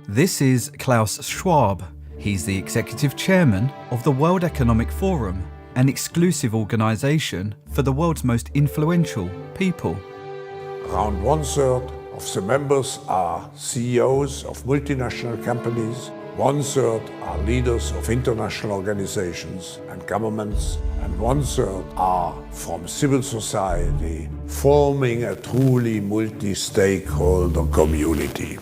This is Klaus Schwab. He's the executive chairman of the World Economic Forum, an exclusive organisation for the world's most influential people. Around 1/3 of the members are CEOs of multinational companies, 1/3 are leaders of international organizations and governments, and 1/3 are from civil society, forming a truly multi-stakeholder community.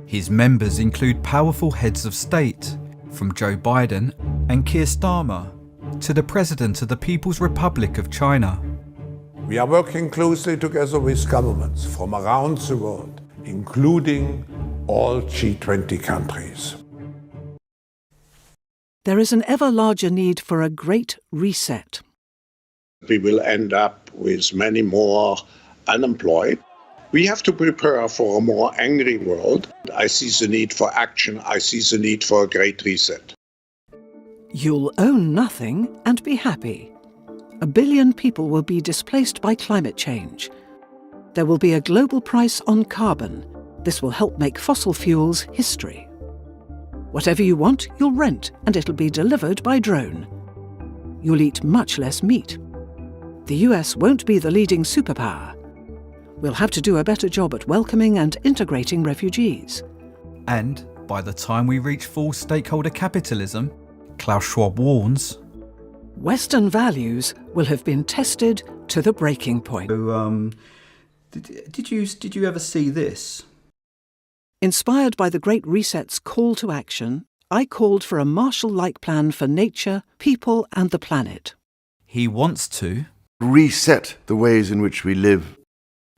His members include powerful heads of state, from Joe Biden and Keir Starmer to the President of the People's Republic of China. We are working closely together with governments from around the world, including all G20 countries. There is an ever larger need for a great reset. We will end up with many more unemployed. We have to prepare for a more angry world. I see the need for action. I see the need for a great reset. You'll own nothing and be happy. 1 billion people will be displaced by climate change. There will be a global price on carbon. This will help make fossil fuels history. Whatever you want, you'll rent, and it'll be delivered by drone. You'll eat much less meat. The US won't be the leading superpower. We'll have to do a better job at welcoming and integrating refugees. And by the time we reach full stakeholder capitalism, Klaus Schwab warns, Western values will have been tested to the breaking point. So, did you ever see this? Inspired by the Great Reset's call to action, I called for a Marshall-like plan for nature, people and the planet. He wants to reset the ways in which we live.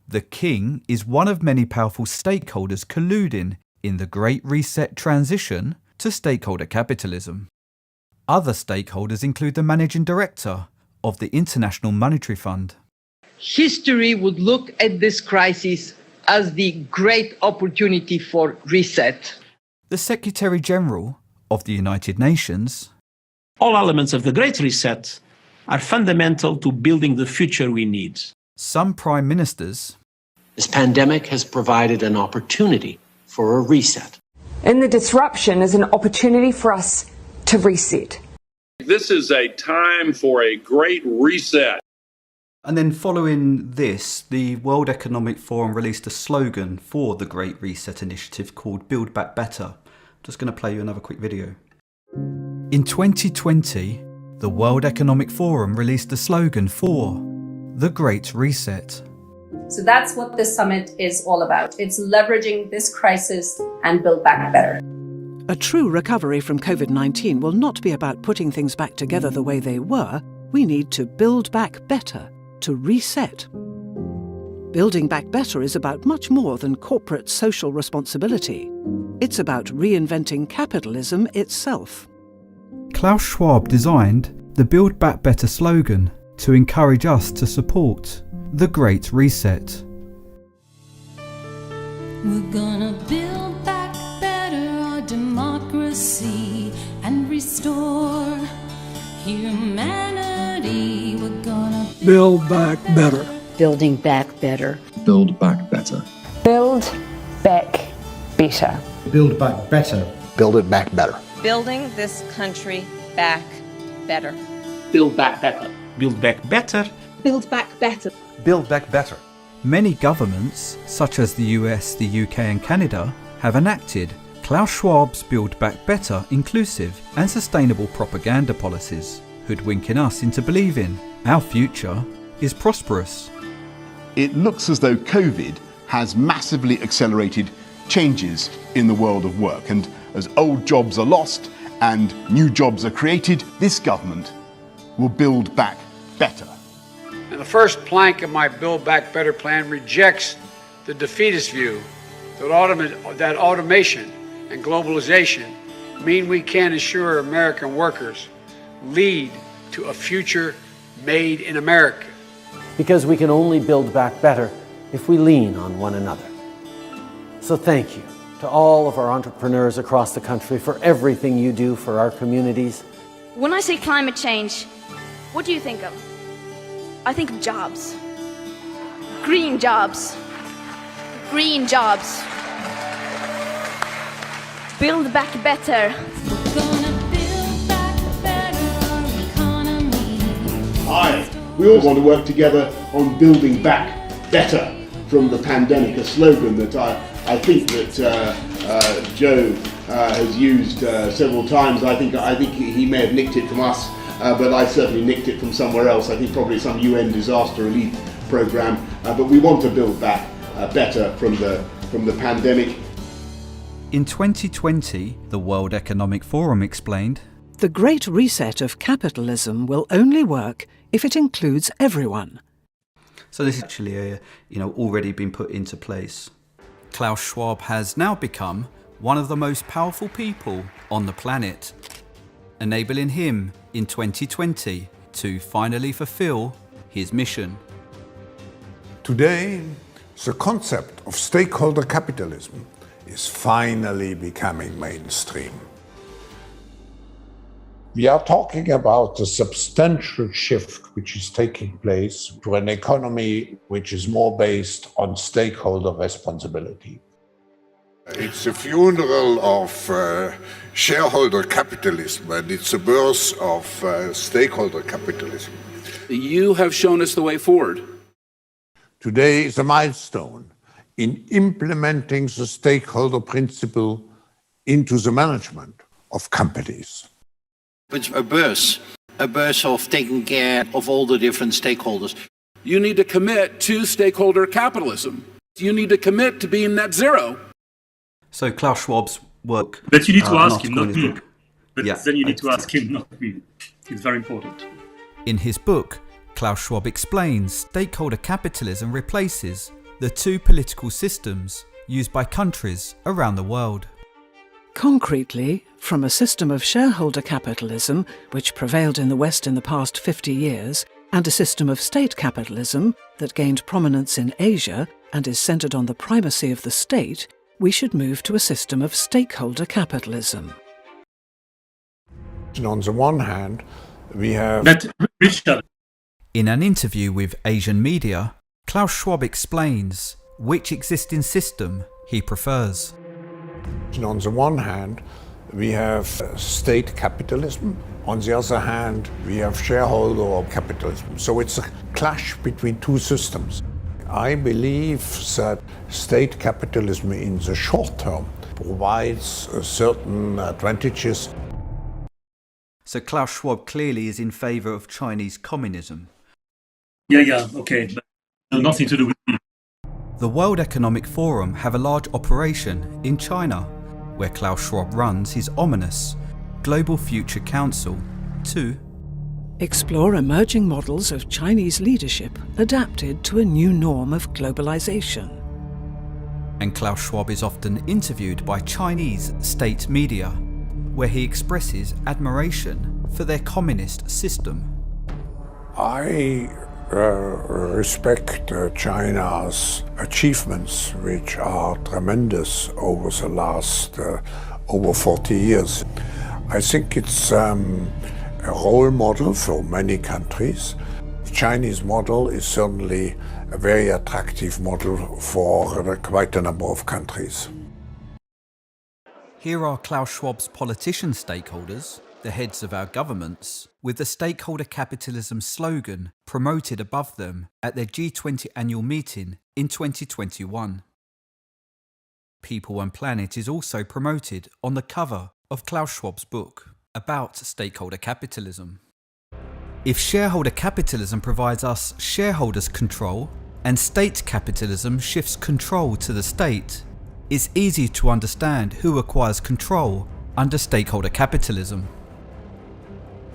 The king is one of many powerful stakeholders colluding in the Great Reset transition to stakeholder capitalism. Other stakeholders include the managing director of the International Monetary Fund. History would look at this crisis as the great opportunity for reset. The Secretary General of the United Nations. All elements of the Great Reset are fundamental to building the future we need. Some prime ministers. This pandemic has provided an opportunity for a reset. And the disruption is an opportunity for us to reset. This is a time for a great reset. And then following this, the World Economic Forum released a slogan for the Great Reset initiative called Build Back Better. I'm just going to play you another quick video. In 2020, the World Economic Forum released a slogan for the Great Reset. So that's what this summit is all about. It's leveraging this crisis and build back better. A true recovery from COVID-19 will not be about putting things back together the way they were. We need to build back better, to reset. Building back better is about much more than corporate social responsibility. It's about reinventing capitalism itself. Klaus Schwab designed the Build Back Better slogan to encourage us to support the Great Reset. We're gonna build back better our democracy and restore humanity. We're gonna build back better. Building back better. Build back better. Build back better. Build back better. Build it back better. Building this country back better. Build back better. Build back better. Build back better. Build back better. Many governments, such as the US, the UK and Canada, have enacted Klaus Schwab's Build Back Better inclusive and sustainable propaganda policies, hoodwinking us into believing our future is prosperous. It looks as though COVID has massively accelerated changes in the world of work, and as old jobs are lost and new jobs are created, this government will build back better. And the first plank of my Build Back Better plan rejects the defeatist view that automation and globalization mean we can't assure American workers lead to a future made in America. Because we can only build back better if we lean on one another. So thank you to all of our entrepreneurs across the country for everything you do for our communities. When I say climate change, what do you think of? I think of jobs. Green jobs. Green jobs. build back better. We're gonna build back better our economy. We all want to work together on building back better from the pandemic, a slogan that I think that Joe has used several times. I think he may have nicked it from us, but I certainly nicked it from somewhere else. I think probably some UN disaster relief program. But we want to build back better from the pandemic. In 2020, the World Economic Forum explained, The Great Reset of capitalism will only work if it includes everyone. so this is actually already been put into place. Klaus Schwab has now become one of the most powerful people on the planet, enabling him in 2020 to finally fulfill his mission. Today, the concept of stakeholder capitalism is finally becoming mainstream. We are talking about a substantial shift which is taking place to an economy which is more based on stakeholder responsibility. It's a funeral of shareholder capitalism, and it's a birth of stakeholder capitalism. You have shown us the way forward. Today is a milestone in implementing the stakeholder principle into the management of companies. It's a birth of taking care of all the different stakeholders. You need to commit to stakeholder capitalism. You need to commit to being net zero. So Klaus Schwab's work... But you need to ask him, not me. But Yeah, then you need to ask him, not me. It's very important. In his book, Klaus Schwab explains stakeholder capitalism replaces the two political systems used by countries around the world. Concretely, from a system of shareholder capitalism, which prevailed in the West in the past 50 years, and a system of state capitalism that gained prominence in Asia and is centred on the primacy of the state, we should move to a system of stakeholder capitalism. And on the one hand, we have... In an interview with Asian media, Klaus Schwab explains which existing system he prefers. And on the one hand, we have state capitalism. On the other hand, we have shareholder capitalism. So it's a clash between two systems. I believe that state capitalism in the short term provides certain advantages. So Klaus Schwab clearly is in favour of Chinese communism. Yeah, okay, but nothing to do with me. The World Economic Forum have a large operation in China, where Klaus Schwab runs his ominous Global Future Council to explore emerging models of Chinese leadership adapted to a new norm of globalization. And Klaus Schwab is often interviewed by Chinese state media, where he expresses admiration for their communist system. I respect China's achievements, which are tremendous over the last over 40 years. I think it's a role model for many countries. The Chinese model is certainly a very attractive model for quite a number of countries. Here are Klaus Schwab's politician stakeholders, the heads of our governments, with the Stakeholder Capitalism slogan promoted above them at their G20 annual meeting in 2021. People and Planet is also promoted on the cover of Klaus Schwab's book about stakeholder capitalism. If shareholder capitalism provides us shareholders' control and state capitalism shifts control to the state, it's easy to understand who acquires control under stakeholder capitalism.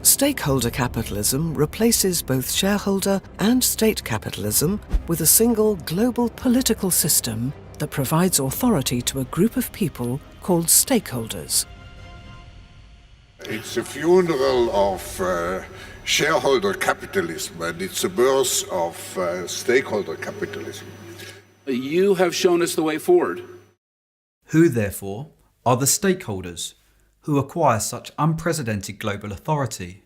Stakeholder capitalism replaces both shareholder and state capitalism with a single global political system that provides authority to a group of people called stakeholders. It's a funeral of shareholder capitalism, and it's a birth of stakeholder capitalism. You have shown us the way forward. Who, therefore, are the stakeholders who acquire such unprecedented global authority?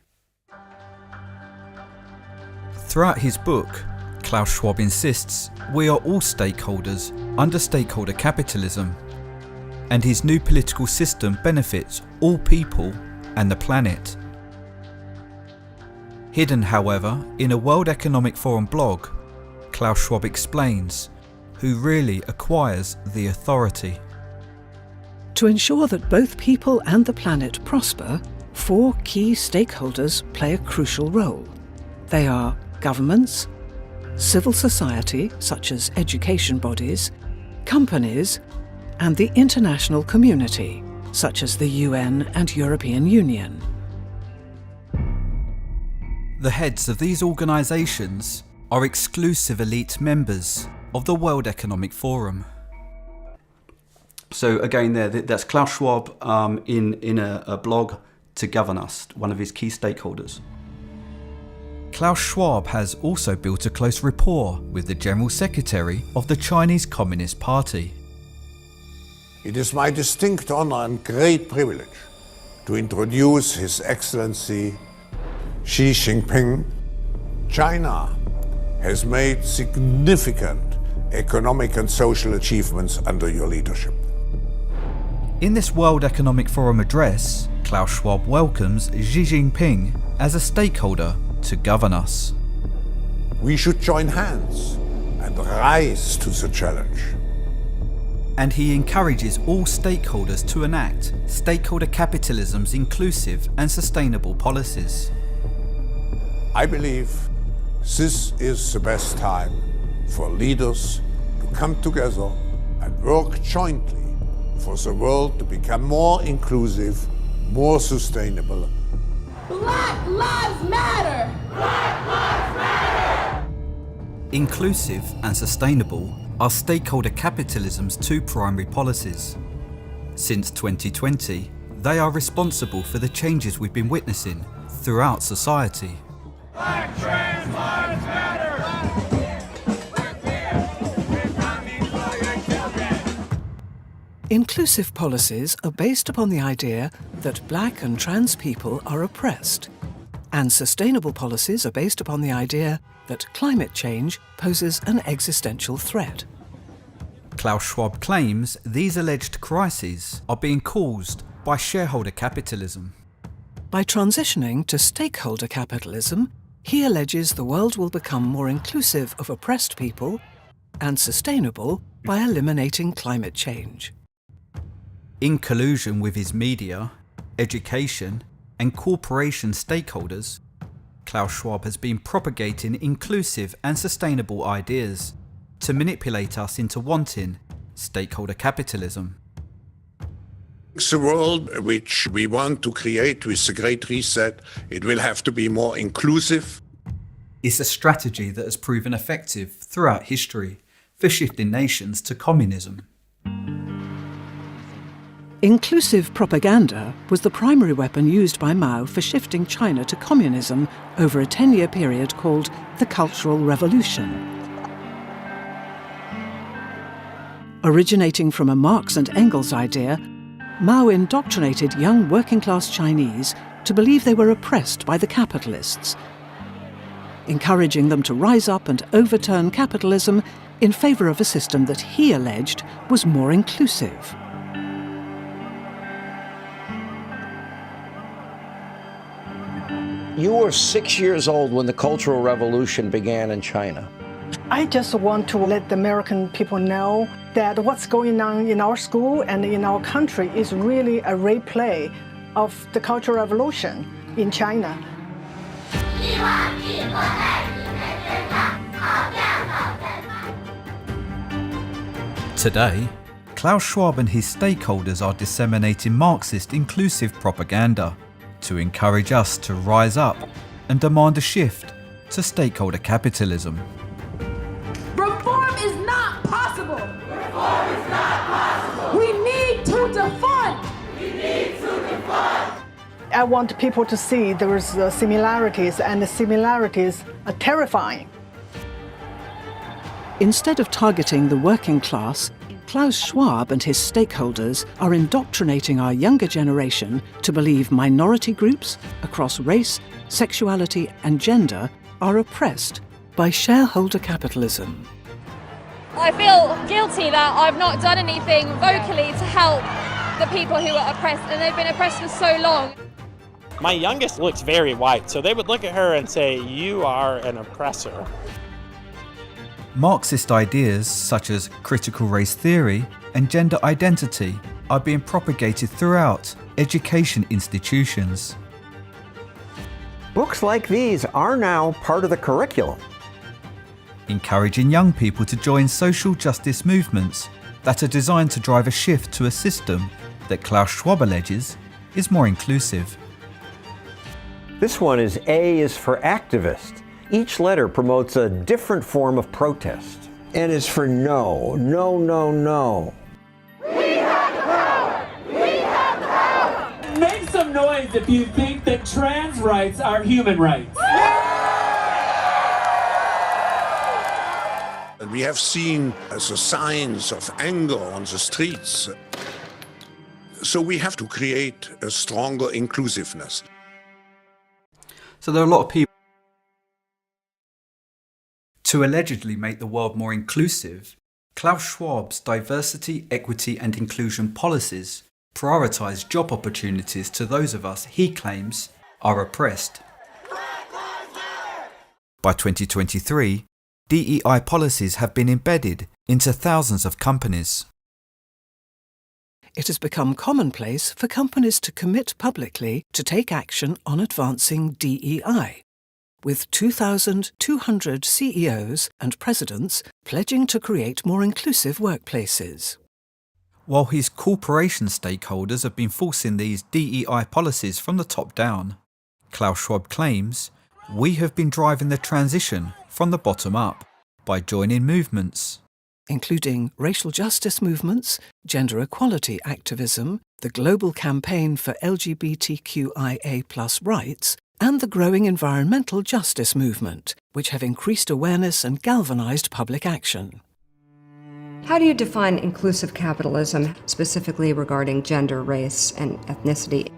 Throughout his book, Klaus Schwab insists we are all stakeholders under stakeholder capitalism. and his new political system benefits all people and the planet. Hidden, however, in a World Economic Forum blog, Klaus Schwab explains who really acquires the authority. To ensure that both people and the planet prosper, 4 key stakeholders play a crucial role. They are governments, civil society, such as education bodies, companies, and the international community, such as the UN and European Union. The heads of these organisations are exclusive elite members of the World Economic Forum. So again that's Klaus Schwab in a blog to govern us, one of his key stakeholders. Klaus Schwab has also built a close rapport with the General Secretary of the Chinese Communist Party. It is my distinct honor and great privilege to introduce His Excellency Xi Jinping. China has made significant economic and social achievements under your leadership. In this World Economic Forum address, Klaus Schwab welcomes Xi Jinping as a stakeholder to govern us. We should join hands and rise to the challenge. And he encourages all stakeholders to enact stakeholder capitalism's inclusive and sustainable policies. I believe this is the best time for leaders to come together and work jointly for the world to become more inclusive, more sustainable. Black Lives Matter! Black Lives Matter! Inclusive and sustainable are stakeholder capitalism's 2 primary policies. Since 2020, they are responsible for the changes we've been witnessing throughout society. Black trans lives matter! Inclusive policies are based upon the idea that black and trans people are oppressed, and sustainable policies are based upon the idea that climate change poses an existential threat. Klaus Schwab claims these alleged crises are being caused by shareholder capitalism. By transitioning to stakeholder capitalism, he alleges the world will become more inclusive of oppressed people and sustainable by eliminating climate change. In collusion with his media, education, and corporation stakeholders, Klaus Schwab has been propagating inclusive and sustainable ideas to manipulate us into wanting stakeholder capitalism. The world which we want to create with the Great Reset, it will have to be more inclusive. It's a strategy that has proven effective throughout history for shifting nations to communism. Inclusive propaganda was the primary weapon used by Mao for shifting China to communism over a 10-year period called the Cultural Revolution. Originating from a Marx and Engels idea, Mao indoctrinated young working-class Chinese to believe they were oppressed by the capitalists, encouraging them to rise up and overturn capitalism in favour of a system that he alleged was more inclusive. You were 6 years old when the Cultural Revolution began in China. I just want to let the American people know that what's going on in our school and in our country is really a replay of the Cultural Revolution in China. Today, Klaus Schwab and his stakeholders are disseminating Marxist inclusive propaganda to encourage us to rise up and demand a shift to stakeholder capitalism. Reform is not possible! Reform is not possible! We need to defund! We need to defund! I want people to see there's similarities, and the similarities are terrifying. Instead of targeting the working class, Klaus Schwab and his stakeholders are indoctrinating our younger generation to believe minority groups across race, sexuality and gender are oppressed by shareholder capitalism. I feel guilty that I've not done anything vocally to help the people who are oppressed, and they've been oppressed for so long. My youngest looks very white, so they would look at her and say, "You are an oppressor." Marxist ideas such as critical race theory and gender identity are being propagated throughout education institutions. Books like these are now part of the curriculum. Encouraging young people to join social justice movements that are designed to drive a shift to a system that Klaus Schwab alleges is more inclusive. This one is A is for activist. Each letter promotes a different form of protest. N is for no, no, no, no. We have power! We have power! Make some noise if you think that trans rights are human rights. And we have seen the signs of anger on the streets. So we have to create a stronger inclusiveness. So there are a lot of people to allegedly make the world more inclusive. Klaus Schwab's diversity, equity and inclusion policies prioritise job opportunities to those of us he claims are oppressed. By 2023, DEI policies have been embedded into thousands of companies. It has become commonplace for companies to commit publicly to take action on advancing DEI, with 2,200 CEOs and presidents pledging to create more inclusive workplaces. While his corporation stakeholders have been forcing these DEI policies from the top down, Klaus Schwab claims we have been driving the transition from the bottom up by joining movements, including racial justice movements, gender equality activism, the global campaign for LGBTQIA+ rights, and the growing environmental justice movement, which have increased awareness and galvanized public action. How do you define inclusive capitalism, specifically regarding gender, race, and ethnicity?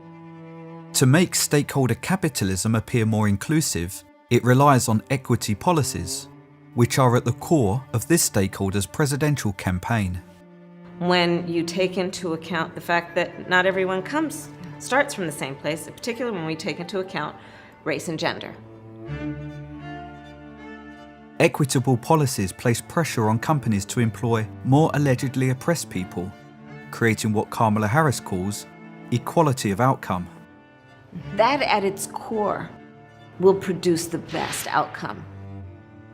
To make stakeholder capitalism appear more inclusive, it relies on equity policies, which are at the core of this stakeholder's presidential campaign. When you take into account the fact that not everyone starts from the same place, particularly when we take into account race and gender. Equitable policies place pressure on companies to employ more allegedly oppressed people, creating what Kamala Harris calls equality of outcome. That at its core will produce the best outcome.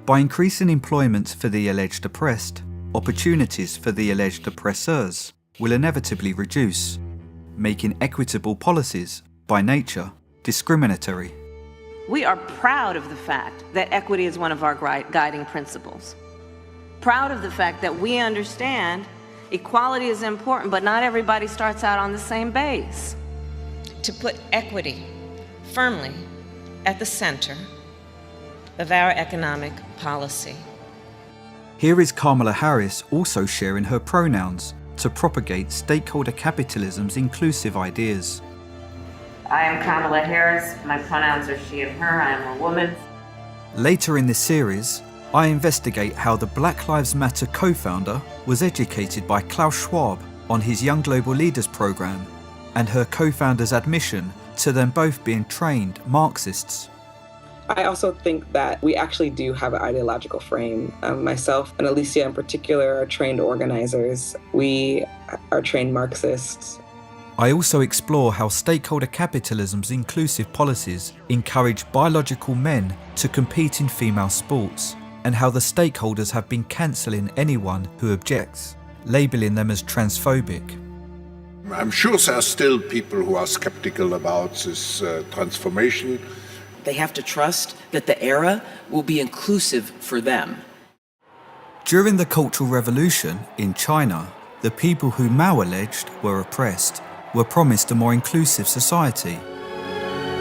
By increasing employment for the alleged oppressed, opportunities for the alleged oppressors will inevitably reduce, making equitable policies, by nature, discriminatory. We are proud of the fact that equity is one of our guiding principles. Proud of the fact that we understand equality is important, but not everybody starts out on the same base. To put equity firmly at the center of our economic policy. Here is Kamala Harris also sharing her pronouns to propagate stakeholder capitalism's inclusive ideas. I am Kamala Harris. My pronouns are she and her. I am a woman. Later in this series, I investigate how the Black Lives Matter co-founder was educated by Klaus Schwab on his Young Global Leaders program, and her co-founder's admission to them both being trained Marxists. I also think that we actually do have an ideological frame. Myself and Alicia in particular are trained organizers. We are trained Marxists. I also explore how stakeholder capitalism's inclusive policies encourage biological men to compete in female sports, and how the stakeholders have been cancelling anyone who objects, labelling them as transphobic. I'm sure there are still people who are skeptical about this transformation. They have to trust that the era will be inclusive for them. During the Cultural Revolution in China, the people who Mao alleged were oppressed were promised a more inclusive society.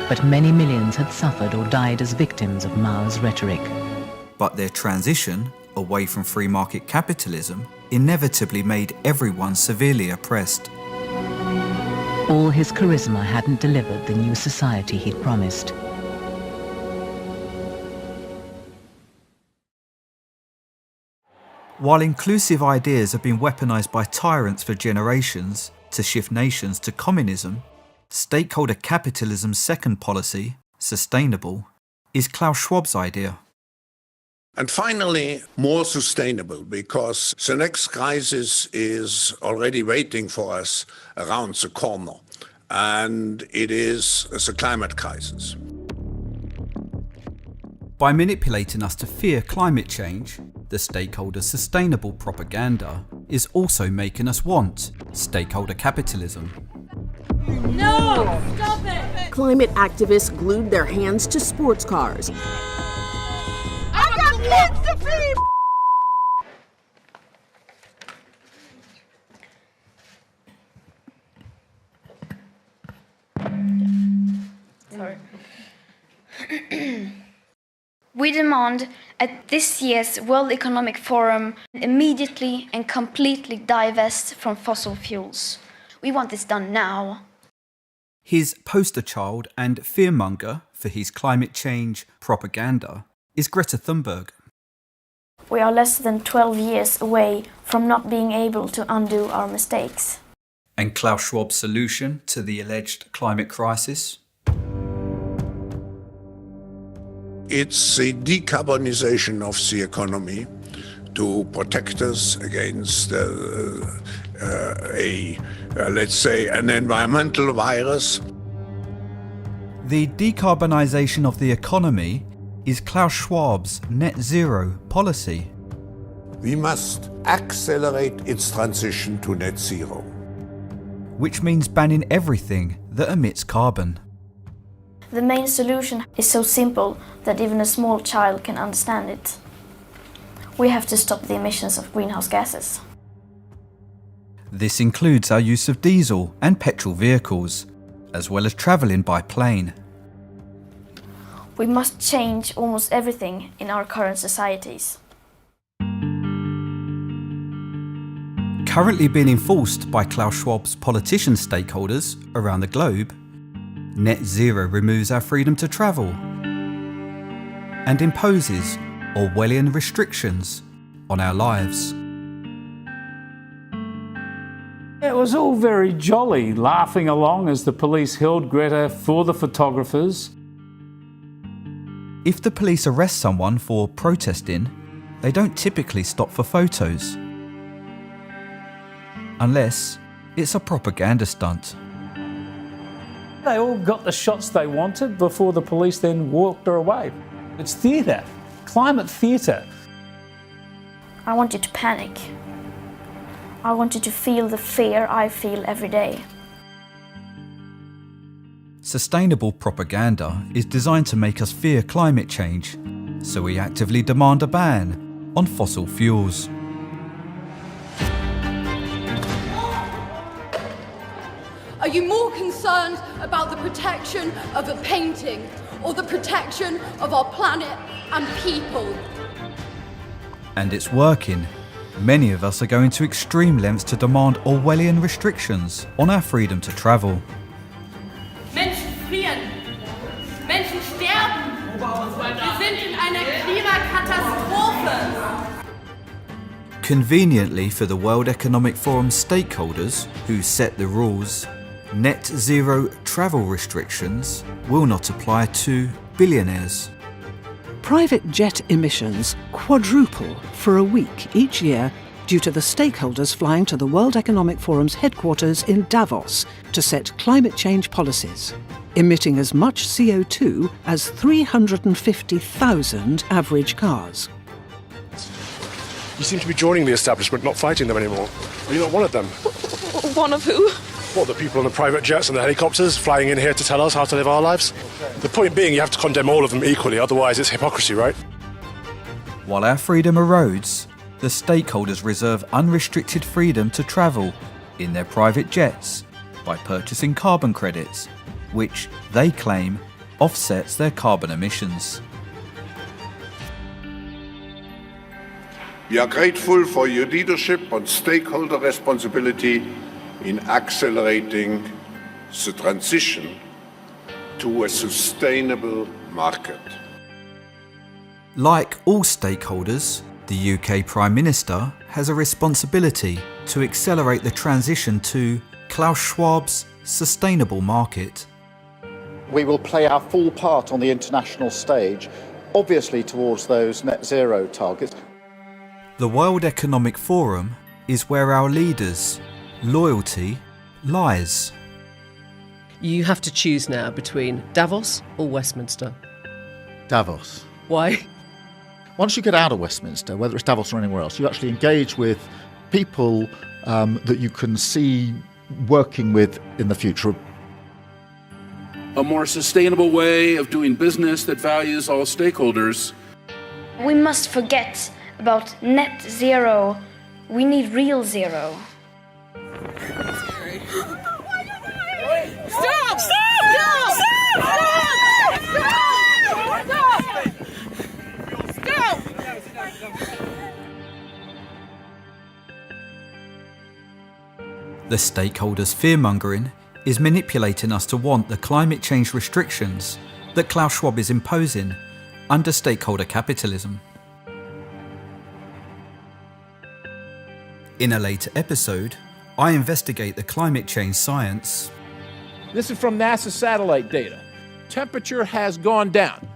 But many millions had suffered or died as victims of Mao's rhetoric. But their transition away from free market capitalism inevitably made everyone severely oppressed. All his charisma hadn't delivered the new society he'd promised. While inclusive ideas have been weaponized by tyrants for generations, to shift nations to communism, stakeholder capitalism's second policy, sustainable, is Klaus Schwab's idea. And finally, more sustainable, because the next crisis is already waiting for us around the corner, and it is the climate crisis. By manipulating us to fear climate change, the stakeholders' sustainable propaganda is also making us want stakeholder capitalism. No! Stop it! Climate activists glued their hands to sports cars. I got kids to feed! Sorry. We demand at this year's World Economic Forum immediately and completely divest from fossil fuels. We want this done now. His poster child and fearmonger for his climate change propaganda is Greta Thunberg. We are less than 12 years away from not being able to undo our mistakes. And Klaus Schwab's solution to the alleged climate crisis? It's the decarbonization of the economy to protect us against let's say, an environmental virus. The decarbonisation of the economy is Klaus Schwab's net zero policy. We must accelerate its transition to net zero. Which means banning everything that emits carbon. The main solution is so simple that even a small child can understand it. We have to stop the emissions of greenhouse gases. This includes our use of diesel and petrol vehicles, as well as travelling by plane. We must change almost everything in our current societies. Currently being enforced by Klaus Schwab's politician stakeholders around the globe, net zero removes our freedom to travel and imposes Orwellian restrictions on our lives. It was all very jolly, laughing along as the police held Greta for the photographers. If the police arrest someone for protesting, they don't typically stop for photos. Unless it's a propaganda stunt. They all got the shots they wanted before the police then walked her away. It's theatre, climate theatre. I want you to panic. I want you to feel the fear I feel every day. Sustainable propaganda is designed to make us fear climate change, so we actively demand a ban on fossil fuels. Are you more concerned about the protection of a painting or the protection of our planet and people? And it's working. Many of us are going to extreme lengths to demand Orwellian restrictions on our freedom to travel. Menschen frieren. Menschen sterben. Wir sind in einer Klimakatastrophe. Conveniently for the World Economic Forum stakeholders who set the rules, net zero travel restrictions will not apply to billionaires. Private jet emissions quadruple for a week each year due to the stakeholders flying to the World Economic Forum's headquarters in Davos to set climate change policies, emitting as much CO2 as 350,000 average cars. You seem to be joining the establishment, not fighting them anymore. Are you not one of them? One of who? What, the people on the private jets and the helicopters flying in here to tell us how to live our lives? The point being, you have to condemn all of them equally, otherwise it's hypocrisy, right? While our freedom erodes, the stakeholders reserve unrestricted freedom to travel in their private jets by purchasing carbon credits, which they claim offsets their carbon emissions. We are grateful for your leadership on stakeholder responsibility in accelerating the transition to a sustainable market. Like all stakeholders, the UK Prime Minister has a responsibility to accelerate the transition to Klaus Schwab's sustainable market. We will play our full part on the international stage, obviously towards those net zero targets. The World Economic Forum is where our leaders' loyalty lies. You have to choose now between Davos or Westminster. Davos. Why? Once you get out of Westminster, whether it's Davos or anywhere else, you actually engage with people that you can see working with in the future. A more sustainable way of doing business that values all stakeholders. We must forget about net zero. We need real zero. Stop! Stop! Stop! Stop! Stop! The stakeholders' fear-mongering is manipulating us to want the climate change restrictions that Klaus Schwab is imposing under stakeholder capitalism. In a later episode, I investigate the climate change science. This is from NASA satellite data. Temperature has gone down.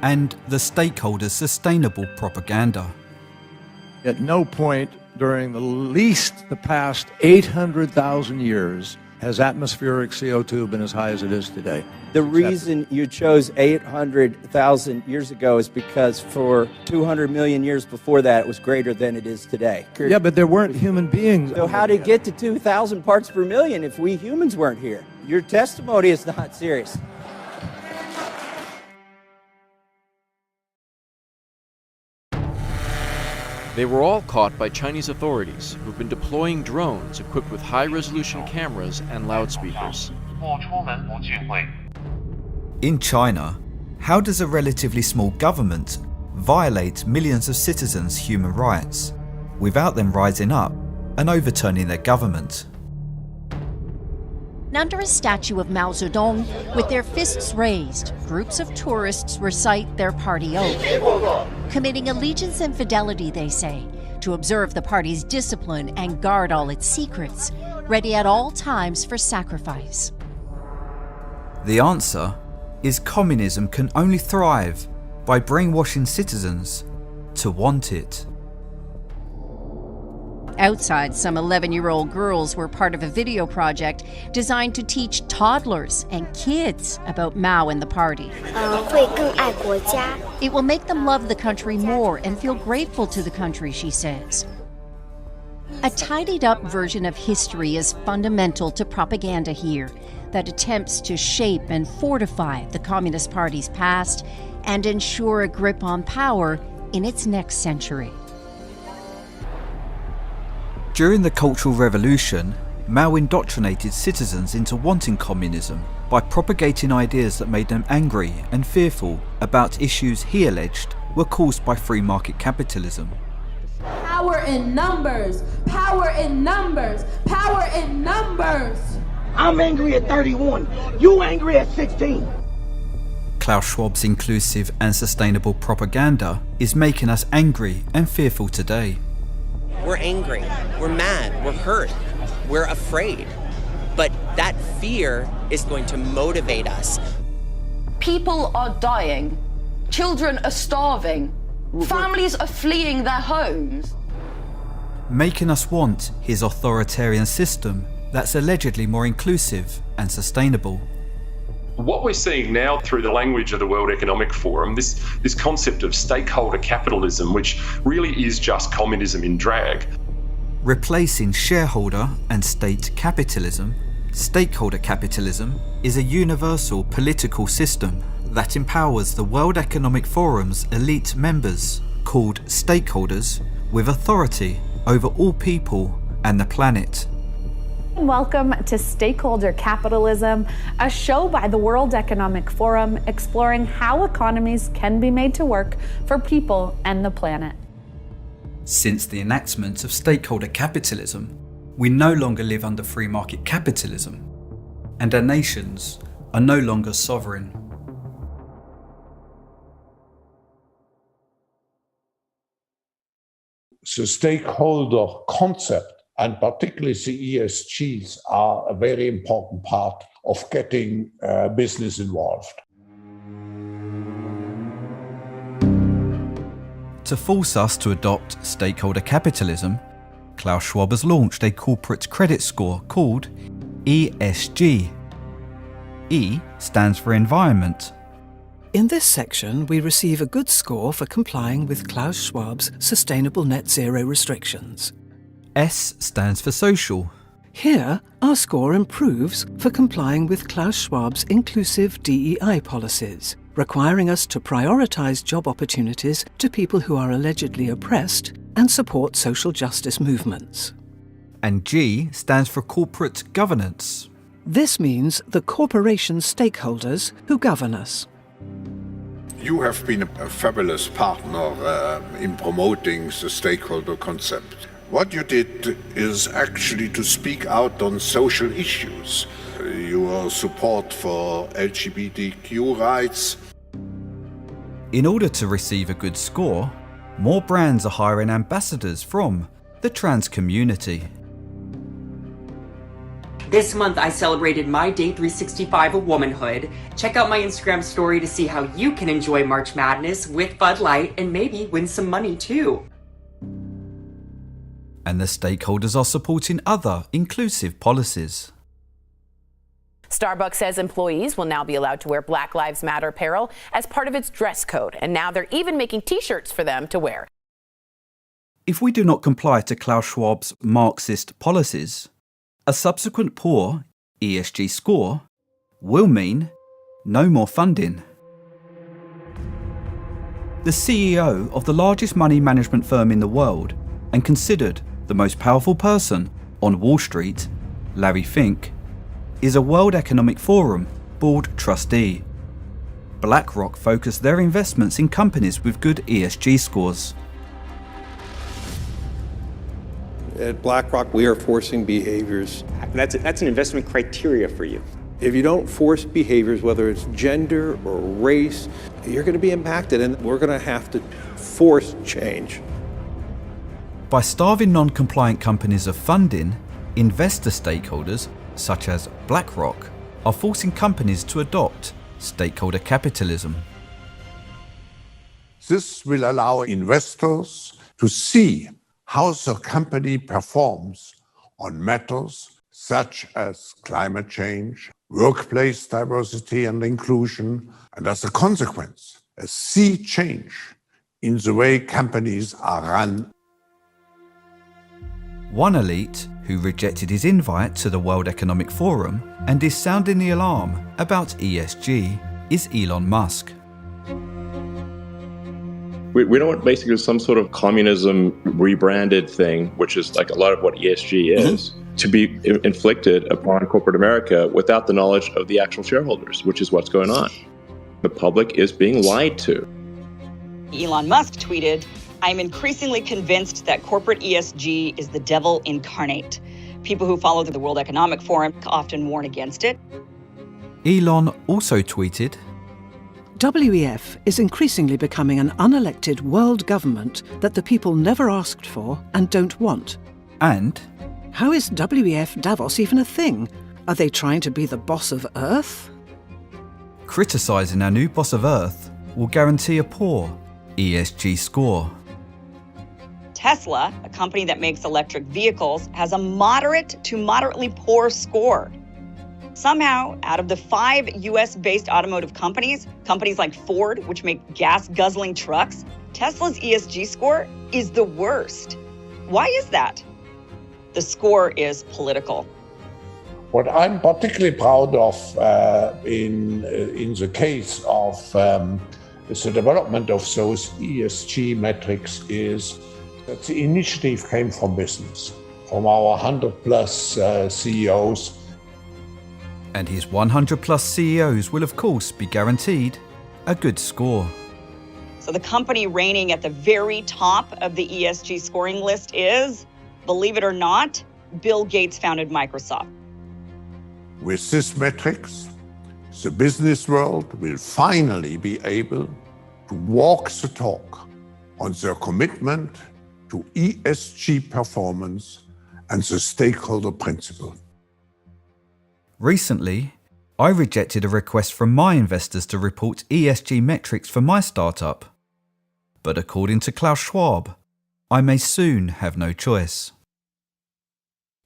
And the stakeholders' sustainable propaganda. At no point during the past 800,000 years has atmospheric CO2 been as high as it is today. The reason you chose 800,000 years ago is because for 200 million years before that, it was greater than it is today. Yeah, but there weren't human beings. So how did it get to 2,000 parts per million if we humans weren't here? Your testimony is not serious. They were all caught by Chinese authorities who've been deploying drones equipped with high-resolution cameras and loudspeakers. In China, how does a relatively small government violate millions of citizens' human rights without them rising up and overturning their government? Under a statue of Mao Zedong, with their fists raised, groups of tourists recite their party oath. Committing allegiance and fidelity, they say, to observe the party's discipline and guard all its secrets, ready at all times for sacrifice. The answer is communism can only thrive by brainwashing citizens to want it. Outside, some 11-year-old girls were part of a video project designed to teach toddlers and kids about Mao and the party. It will make them love the country more and feel grateful to the country, she says. A tidied-up version of history is fundamental to propaganda here that attempts to shape and fortify the Communist Party's past and ensure a grip on power in its next century. During the Cultural Revolution, Mao indoctrinated citizens into wanting communism by propagating ideas that made them angry and fearful about issues he alleged were caused by free market capitalism. Power in numbers! Power in numbers! Power in numbers! I'm angry at 31. You angry at 16. Klaus Schwab's inclusive and sustainable propaganda is making us angry and fearful today. We're angry, we're mad, we're hurt, we're afraid. But that fear is going to motivate us. People are dying. Children are starving. Families are fleeing their homes. Making us want his authoritarian system that's allegedly more inclusive and sustainable. What we're seeing now through the language of the World Economic Forum, this concept of stakeholder capitalism, which really is just communism in drag. Replacing shareholder and state capitalism, stakeholder capitalism is a universal political system that empowers the World Economic Forum's elite members, called stakeholders, with authority over all people and the planet. Welcome to Stakeholder Capitalism, a show by the World Economic Forum exploring how economies can be made to work for people and the planet. Since the enactment of stakeholder capitalism, we no longer live under free market capitalism, and our nations are no longer sovereign. The stakeholder concept and particularly the ESGs are a very important part of getting business involved. To force us to adopt stakeholder capitalism, Klaus Schwab has launched a corporate credit score called ESG. E stands for environment. In this section, we receive a good score for complying with Klaus Schwab's sustainable net zero restrictions. S stands for social. Here, our score improves for complying with Klaus Schwab's inclusive DEI policies, requiring us to prioritise job opportunities to people who are allegedly oppressed and support social justice movements. And G stands for corporate governance. This means the corporation stakeholders who govern us. You have been a fabulous partner in promoting the stakeholder concept. What you did is actually to speak out on social issues. Your support for LGBTQ rights. In order to receive a good score, more brands are hiring ambassadors from the trans community. This month I celebrated my day 365 of womanhood. Check out my Instagram story to see how you can enjoy March Madness with Bud Light and maybe win some money too. And the stakeholders are supporting other inclusive policies. Starbucks says employees will now be allowed to wear Black Lives Matter apparel as part of its dress code, and now they're even making t-shirts for them to wear. If we do not comply to Klaus Schwab's Marxist policies, a subsequent poor ESG score will mean no more funding. The CEO of the largest money management firm in the world and considered the most powerful person on Wall Street, Larry Fink, is a World Economic Forum board trustee. BlackRock focus their investments in companies with good ESG scores. At BlackRock, we are forcing behaviors. That's an investment criteria for you. If you don't force behaviors, whether it's gender or race, you're going to be impacted, and we're going to have to force change. By starving non-compliant companies of funding, investor stakeholders, such as BlackRock, are forcing companies to adopt stakeholder capitalism. This will allow investors to see how the company performs on matters such as climate change, workplace diversity and inclusion, and as a consequence, a sea change in the way companies are run. One elite who rejected his invite to the World Economic Forum and is sounding the alarm about ESG is Elon Musk. We don't want basically some sort of communism rebranded thing, which is like a lot of what ESG is, to be inflicted upon corporate America without the knowledge of the actual shareholders, which is what's going on. The public is being lied to. Elon Musk tweeted, "I'm increasingly convinced that corporate ESG is the devil incarnate. People who follow the World Economic Forum often warn against it." Elon also tweeted, WEF is increasingly becoming an unelected world government that the people never asked for and don't want. And how is WEF Davos even a thing? Are they trying to be the boss of Earth? Criticising our new boss of Earth will guarantee a poor ESG score. Tesla, a company that makes electric vehicles, has a moderate to moderately poor score. Somehow, out of the 5 US-based automotive companies like Ford, which make gas-guzzling trucks, Tesla's ESG score is the worst. Why is that? The score is political. What I'm particularly proud of in the case of the development of those ESG metrics is that the initiative came from business, from our 100+ CEOs. And his 100+ CEOs will of course be guaranteed a good score. So the company reigning at the very top of the ESG scoring list is, believe it or not, Bill Gates founded Microsoft. With these metrics, the business world will finally be able to walk the talk on their commitment to ESG performance and the stakeholder principle. Recently, I rejected a request from my investors to report ESG metrics for my startup. But according to Klaus Schwab, I may soon have no choice.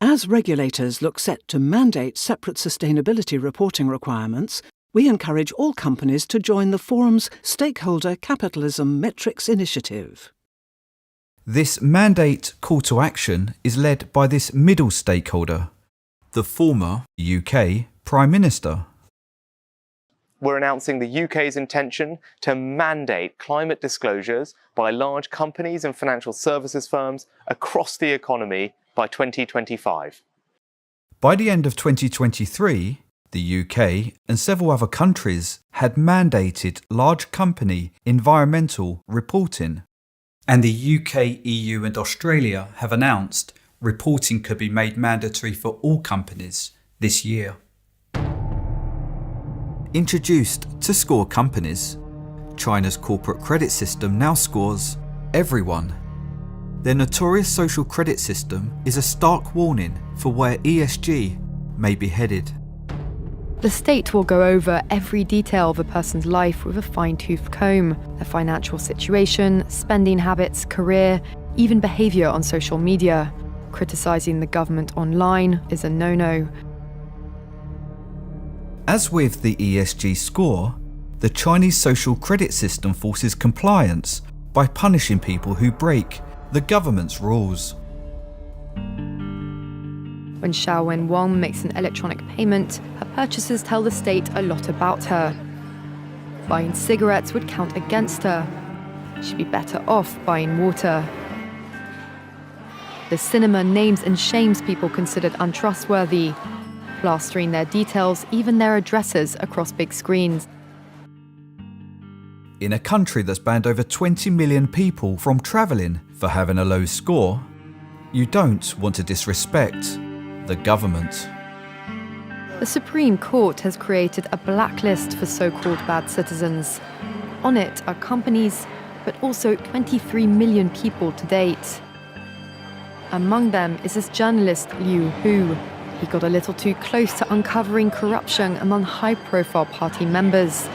As regulators look set to mandate separate sustainability reporting requirements, we encourage all companies to join the forum's Stakeholder Capitalism Metrics Initiative. This mandate call to action is led by this middle stakeholder, the former UK Prime Minister. We're announcing the UK's intention to mandate climate disclosures by large companies and financial services firms across the economy by 2025. By the end of 2023, the UK and several other countries had mandated large company environmental reporting. And the UK, EU and Australia have announced reporting could be made mandatory for all companies this year. Introduced to score companies, China's corporate credit system now scores everyone. Their notorious social credit system is a stark warning for where ESG may be headed. The state will go over every detail of a person's life with a fine-tooth comb, their financial situation, spending habits, career, even behaviour on social media. Criticising the government online is a no-no. As with the ESG score, the Chinese social credit system forces compliance by punishing people who break the government's rules. When Xiao Wen-Wang makes an electronic payment, her purchases tell the state a lot about her. Buying cigarettes would count against her. She'd be better off buying water. The cinema names and shames people considered untrustworthy, plastering their details, even their addresses, across big screens. In a country that's banned over 20 million people from travelling for having a low score, you don't want to disrespect the government. The Supreme Court has created a blacklist for so-called bad citizens. On it are companies, but also 23 million people to date. Among them is this journalist Liu Hu. He got a little too close to uncovering corruption among high-profile party members.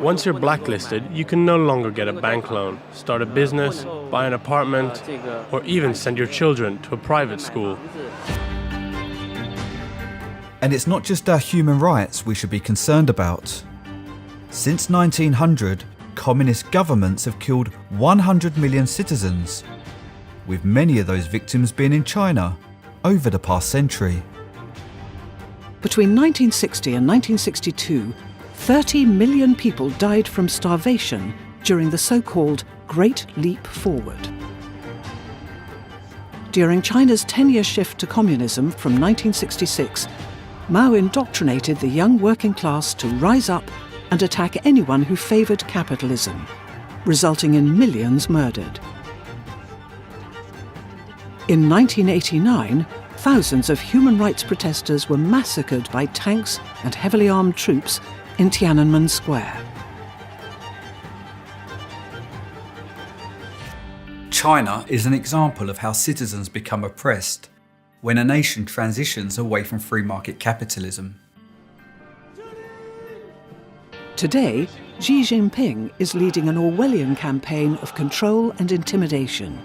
Once you're blacklisted, you can no longer get a bank loan, start a business, buy an apartment, or even send your children to a private school. And it's not just our human rights we should be concerned about. Since 1900, communist governments have killed 100 million citizens, with many of those victims being in China over the past century. Between 1960 and 1962, 30 million people died from starvation during the so-called Great Leap Forward. During China's 10-year shift to communism from 1966, Mao indoctrinated the young working class to rise up and attack anyone who favoured capitalism, resulting in millions murdered. In 1989, thousands of human rights protesters were massacred by tanks and heavily armed troops in Tiananmen Square. China is an example of how citizens become oppressed when a nation transitions away from free market capitalism. Today, Xi Jinping is leading an Orwellian campaign of control and intimidation,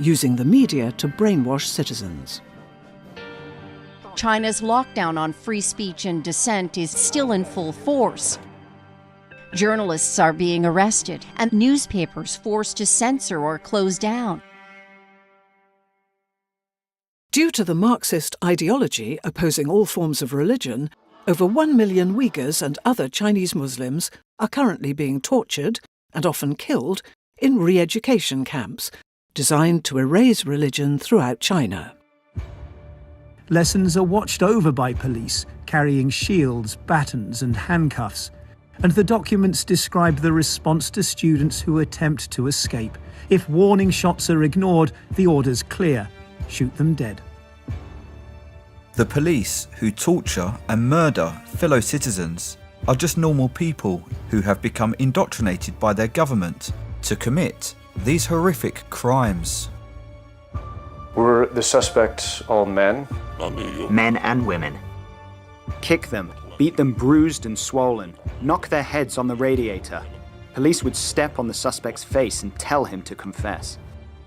using the media to brainwash citizens. China's lockdown on free speech and dissent is still in full force. Journalists are being arrested and newspapers forced to censor or close down. Due to the Marxist ideology opposing all forms of religion, over 1 million Uyghurs and other Chinese Muslims are currently being tortured and often killed in re-education camps designed to erase religion throughout China. Lessons are watched over by police, carrying shields, batons and handcuffs. And the documents describe the response to students who attempt to escape. If warning shots are ignored, the order's clear: shoot them dead. The police who torture and murder fellow citizens are just normal people who have become indoctrinated by their government to commit these horrific crimes. Were the suspects all men? Men and women. Kick them, beat them bruised and swollen, knock their heads on the radiator. Police would step on the suspect's face and tell him to confess.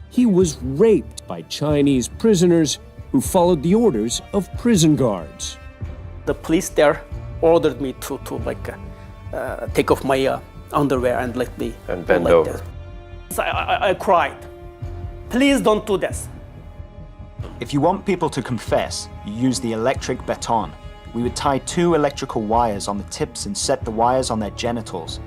He was raped by Chinese prisoners who followed the orders of prison guards. The police there ordered me to take off my underwear and let me and bend over. So I cried. Please don't do this. If you want people to confess, you use the electric baton. We would tie 2 electrical wires on the tips and set the wires on their genitals.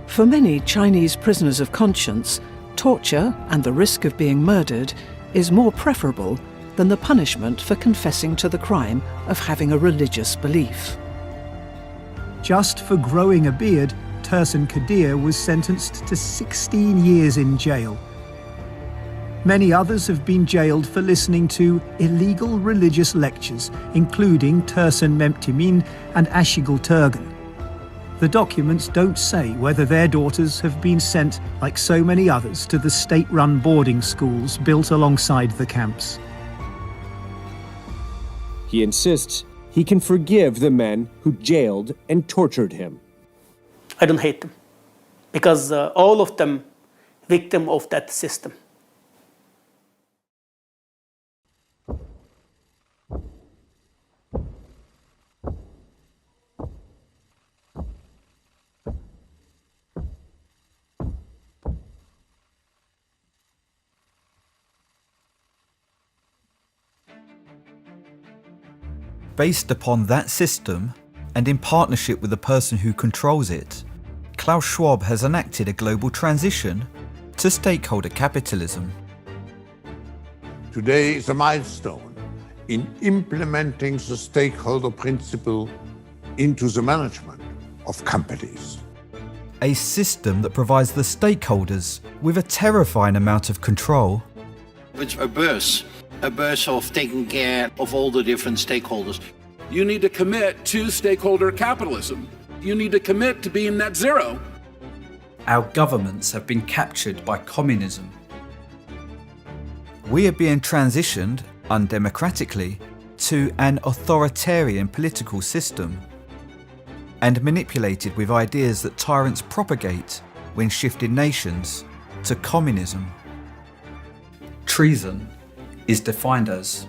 For many Chinese prisoners of conscience, torture and the risk of being murdered is more preferable than the punishment for confessing to the crime of having a religious belief. Just for growing a beard, Tursun Kadir was sentenced to 16 years in jail. Many others have been jailed for listening to illegal religious lectures, including Tursun Memtimin and Ashigul Turgan. The documents don't say whether their daughters have been sent, like so many others, to the state-run boarding schools built alongside the camps. He insists he can forgive the men who jailed and tortured him. I don't hate them, because all of them victim of that system. Based upon that system, and in partnership with the person who controls it, Klaus Schwab has enacted a global transition to stakeholder capitalism. Today is a milestone in implementing the stakeholder principle into the management of companies. A system that provides the stakeholders with a terrifying amount of control. It's a burst of taking care of all the different stakeholders. You need to commit to stakeholder capitalism. You need to commit to being net zero. Our governments have been captured by communism. We are being transitioned, undemocratically, to an authoritarian political system and manipulated with ideas that tyrants propagate when shifting nations to communism. Treason is defined as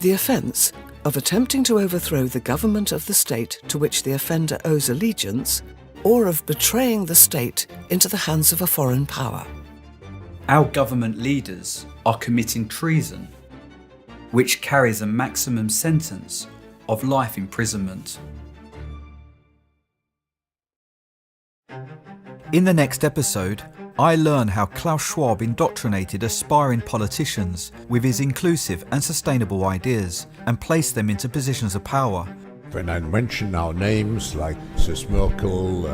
the offence of attempting to overthrow the government of the state to which the offender owes allegiance, or of betraying the state into the hands of a foreign power. Our government leaders are committing treason, which carries a maximum sentence of life imprisonment. In the next episode, I learn how Klaus Schwab indoctrinated aspiring politicians with his inclusive and sustainable ideas and placed them into positions of power. When I mention now names like Mrs. Merkel,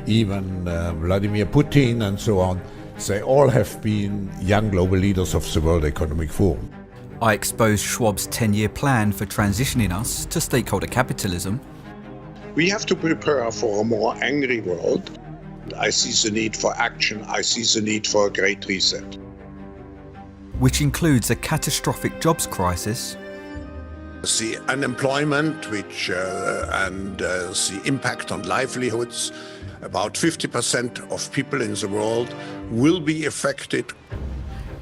even Vladimir Putin and so on, they all have been young global leaders of the World Economic Forum. I expose Schwab's 10-year plan for transitioning us to stakeholder capitalism. We have to prepare for a more angry world. I see the need for action. I see the need for a great reset. Which includes a catastrophic jobs crisis. The unemployment, and the impact on livelihoods. About 50% of people in the world will be affected.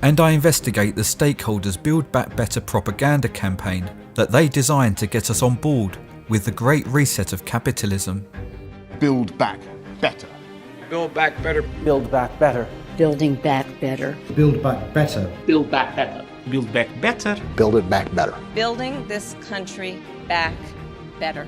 And I investigate the stakeholders' Build Back Better propaganda campaign that they designed to get us on board with the Great Reset of capitalism. Build back better. Build back better. Build back better. Building back better. Build back better. Build back better. Build back better. Build it back better. Building this country back better.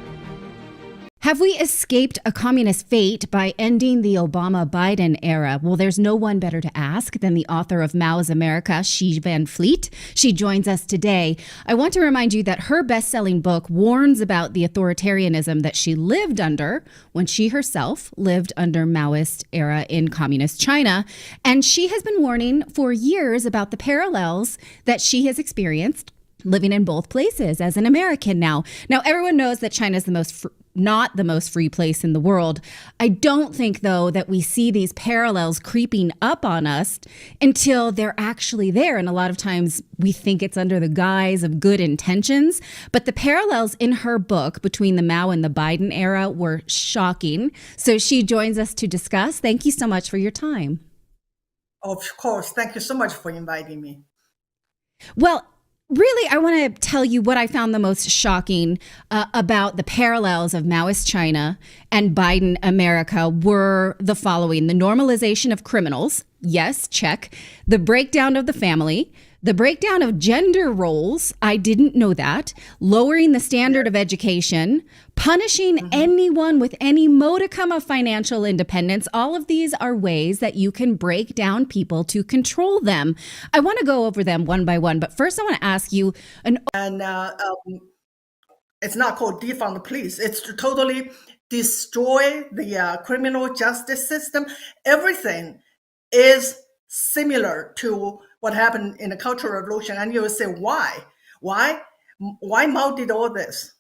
Have we escaped a communist fate by ending the Obama-Biden era? Well, there's no one better to ask than the author of Mao's America, Xi Van Fleet. She joins us today. I want to remind you that her best-selling book warns about the authoritarianism that she lived under when she herself lived under Maoist era in communist China. And she has been warning for years about the parallels that she has experienced living in both places as an American now. Now, everyone knows that China is the not the most free place in the world. I don't think, though, that we see these parallels creeping up on us until they're actually there. And a lot of times we think it's under the guise of good intentions. But the parallels in her book between the Mao and the Biden era were shocking. So she joins us to discuss. Thank you so much for your time. Of course. Thank you so much for inviting me. Well, really, I want to tell you what I found the most shocking about the parallels of Maoist China and Biden America were the following: the normalization of criminals. Yes, check. The breakdown of the family. The breakdown of gender roles, I didn't know that. Lowering the standard of education, punishing anyone with any modicum of financial independence. All of these are ways that you can break down people to control them. I want to go over them one by one, but first I want to ask you it's not called defund the police. It's to totally destroy the criminal justice system. Everything is similar to what happened in the Cultural Revolution. And you will say, why? Why Mao did all this?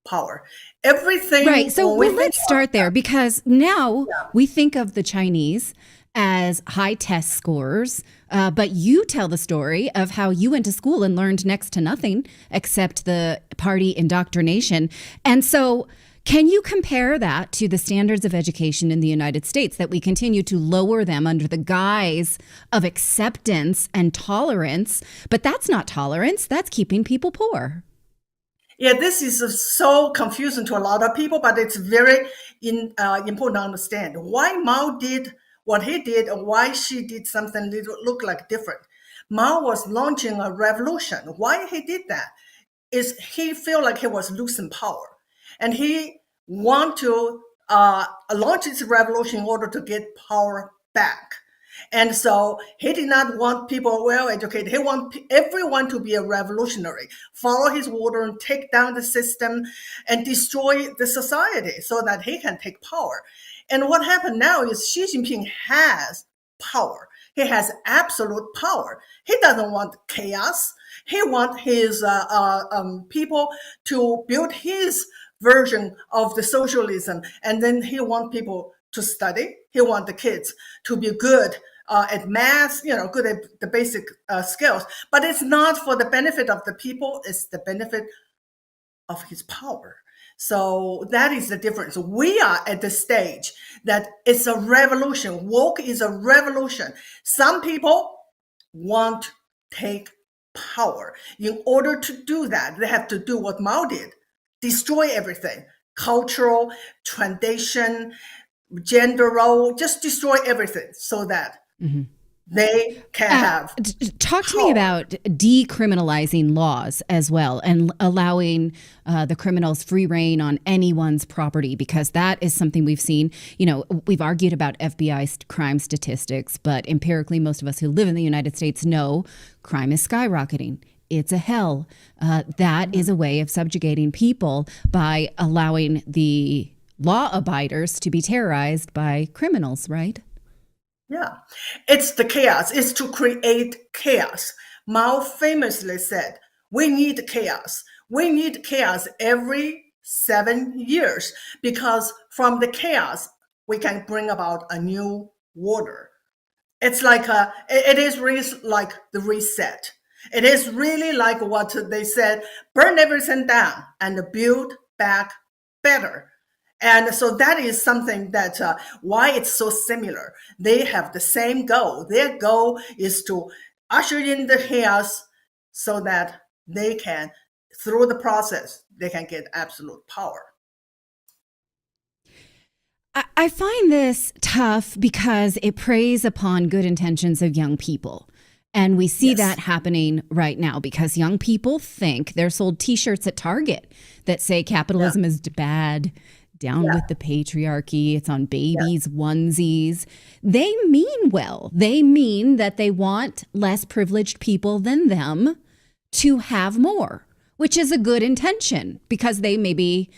Power. Everything. Right. So let's start there, because now we think of the Chinese as high test scores. But you tell the story of how you went to school and learned next to nothing except the party indoctrination. And so can you compare that to the standards of education in the United States, that we continue to lower them under the guise of acceptance and tolerance? But that's not tolerance. That's keeping people poor. Yeah, this is so confusing to a lot of people, but it's very important to understand why Mao did what he did and why she did something that looked like different. Mao was launching a revolution. Why he did that is he felt like he was losing power. And he wanted to launch his revolution in order to get power back. And so he did not want people well-educated. He wanted everyone to be a revolutionary, follow his order and take down the system and destroy the society so that he can take power. And what happened now is Xi Jinping has power. He has absolute power. He doesn't want chaos. He wants his people to build his version of the socialism, and then he wants people to study. He wants the kids to be good at math, good at the basic skills. But it's not for the benefit of the people. It's the benefit of his power. So that is the difference. We are at the stage that it's a revolution. Woke is a revolution. Some people want to take power. In order to do that, they have to do what Mao did. Destroy everything, cultural, tradition, gender role, just destroy everything so that they can have. Talk to me about decriminalizing laws as well and allowing the criminals free reign on anyone's property, because that is something we've seen. We've argued about FBI crime statistics, but empirically, most of us who live in the United States know crime is skyrocketing. It's a hell. That is a way of subjugating people by allowing the law abiders to be terrorized by criminals, right? Yeah, it's the chaos. It's to create chaos. Mao famously said, we need chaos. We need chaos every 7 years, because from the chaos, we can bring about a new order. It's like it is really like the reset. It is really like what they said, burn everything down and build back better. And so that is something that why it's so similar. They have the same goal. Their goal is to usher in the chaos so that they can, through the process, they can get absolute power. I find this tough because it preys upon good intentions of young people. And we see that happening right now because young people think they're sold T-shirts at Target that say capitalism is bad, down with the patriarchy, it's on babies' onesies. They mean well. They mean that they want less privileged people than them to have more, which is a good intention because they maybe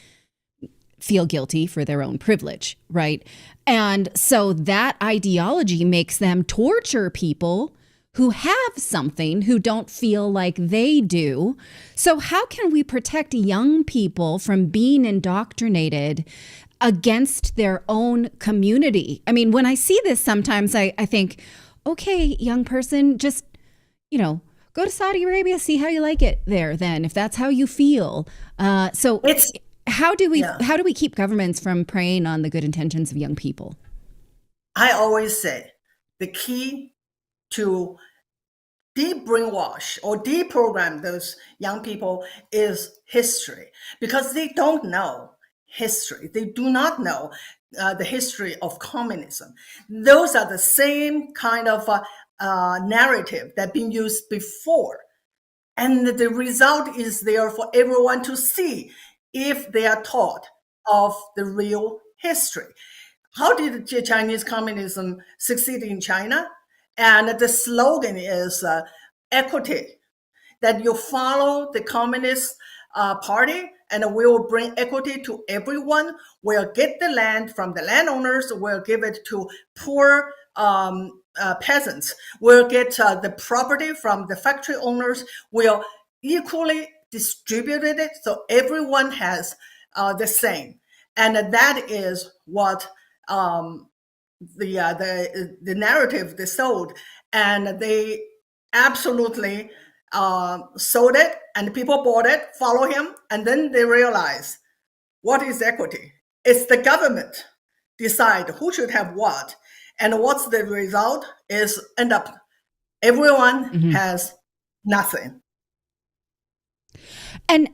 feel guilty for their own privilege, right? And so that ideology makes them torture people who have something who don't feel like they do. So how can we protect young people from being indoctrinated against their own community? I mean, when I see this, sometimes I think, okay, young person, just, go to Saudi Arabia, see how you like it there then, if that's how you feel. So how do we keep governments from preying on the good intentions of young people? I always say the key to de-brainwash or deprogram those young people is history, because they don't know history. They do not know the history of communism. Those are the same kind of narrative that been used before. And the result is there for everyone to see if they are taught of the real history. How did Chinese communism succeed in China? And the slogan is equity, that you follow the Communist Party and we'll bring equity to everyone. We'll get the land from the landowners. We'll give it to poor peasants. We'll get the property from the factory owners. We'll equally distribute it so everyone has the same. And that is what the narrative they sold, and they absolutely sold it, and people bought it, follow him, and then they realize, what is equity? It's the government decide who should have what, and what's the result is end up everyone has nothing. And